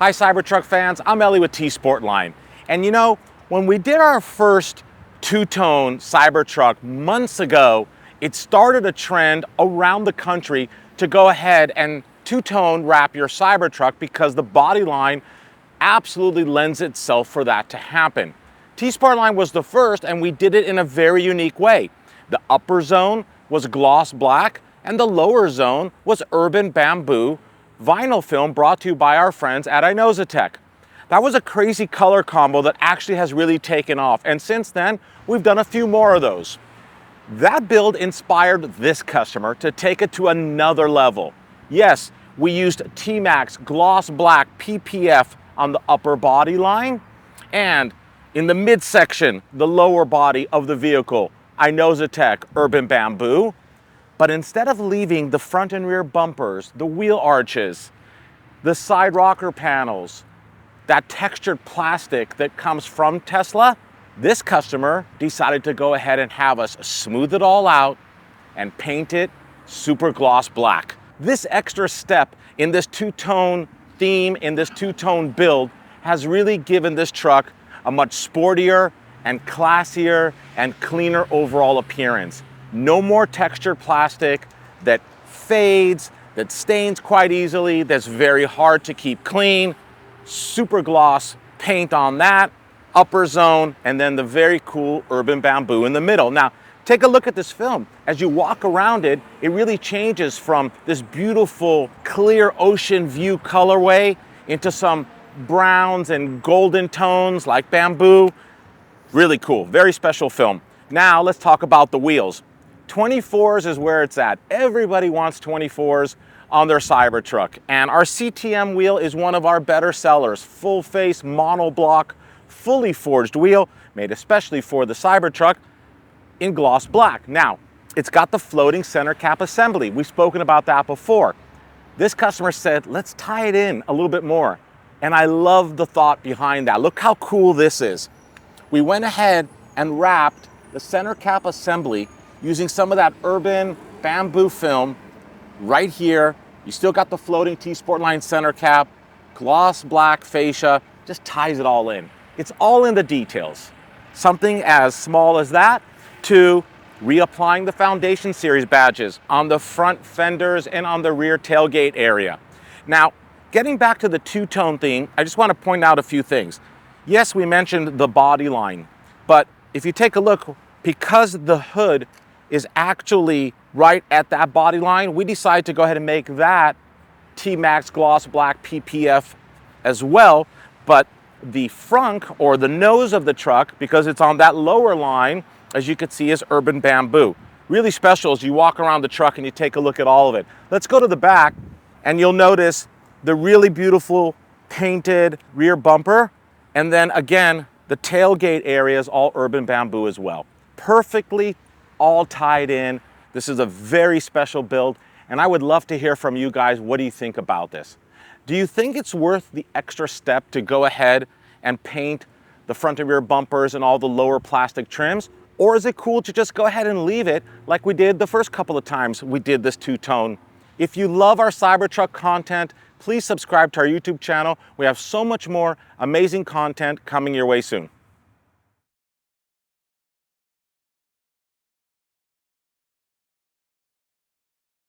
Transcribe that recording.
Hi Cybertruck fans, I'm Ellie with T-Sportline. And you know, when we did our first two-tone Cybertruck months ago, it started a trend around the country to go ahead and two-tone wrap your Cybertruck because the body line absolutely lends itself for that to happen. T-Sportline was the first, and we did it in a very unique way. The upper zone was gloss black and the lower zone was urban bamboo vinyl film brought to you by our friends at Nuys. That was a crazy color combo that actually has really taken off, and since then we've done a few more of those. That build inspired this customer to take it to another level. Yes, we used T-Max gloss black PPF on the upper body line, and in the midsection, the lower body of the vehicle, Nuys urban bamboo. But instead of leaving the front and rear bumpers, the wheel arches, the side rocker panels, that textured plastic that comes from Tesla, this customer decided to go ahead and have us smooth it all out and paint it super gloss black. This extra step in this two-tone theme, in this two-tone build, has really given this truck a much sportier and classier and cleaner overall appearance. No more textured plastic that fades, that stains quite easily, that's very hard to keep clean. Super gloss paint on that, upper zone, and then the very cool urban bamboo in the middle. Now, take a look at this film. As you walk around it, it really changes from this beautiful, clear ocean view colorway into some browns and golden tones like bamboo. Really cool, very special film. Now, let's talk about the wheels. 24s is where it's at. Everybody wants 24s on their Cybertruck, and our CTM wheel is one of our better sellers. Full face monoblock, fully forged wheel, made especially for the Cybertruck in gloss black. Now, it's got the floating center cap assembly. We've spoken about that before. This customer said, let's tie it in a little bit more. And I love the thought behind that. Look how cool this is. We went ahead and wrapped the center cap assembly using some of that urban bamboo film right here. You still got the floating T-Sportline center cap, gloss black fascia, just ties it all in. It's all in the details. Something as small as that to reapplying the Foundation Series badges on the front fenders and on the rear tailgate area. Now, getting back to the two-tone theme, I just want to point out a few things. Yes, we mentioned the body line, but if you take a look, because the hood is actually right at that body line, we decided to go ahead and make that T-Max gloss black PPF as well, but the frunk or the nose of the truck, because it's on that lower line, as you can see, is urban bamboo. Really special as you walk around the truck and you take a look at all of it. Let's go to the back and you'll notice the really beautiful painted rear bumper, and then again, the tailgate area is all urban bamboo as well. Perfectly all tied in. This is a very special build, and I would love to hear from you guys. What do you think about this? Do you think it's worth the extra step to go ahead and paint the front and rear bumpers and all the lower plastic trims? Or is it cool to just go ahead and leave it like we did the first couple of times we did this two-tone? If you love our Cybertruck content, please subscribe to our YouTube channel. We have so much more amazing content coming your way soon.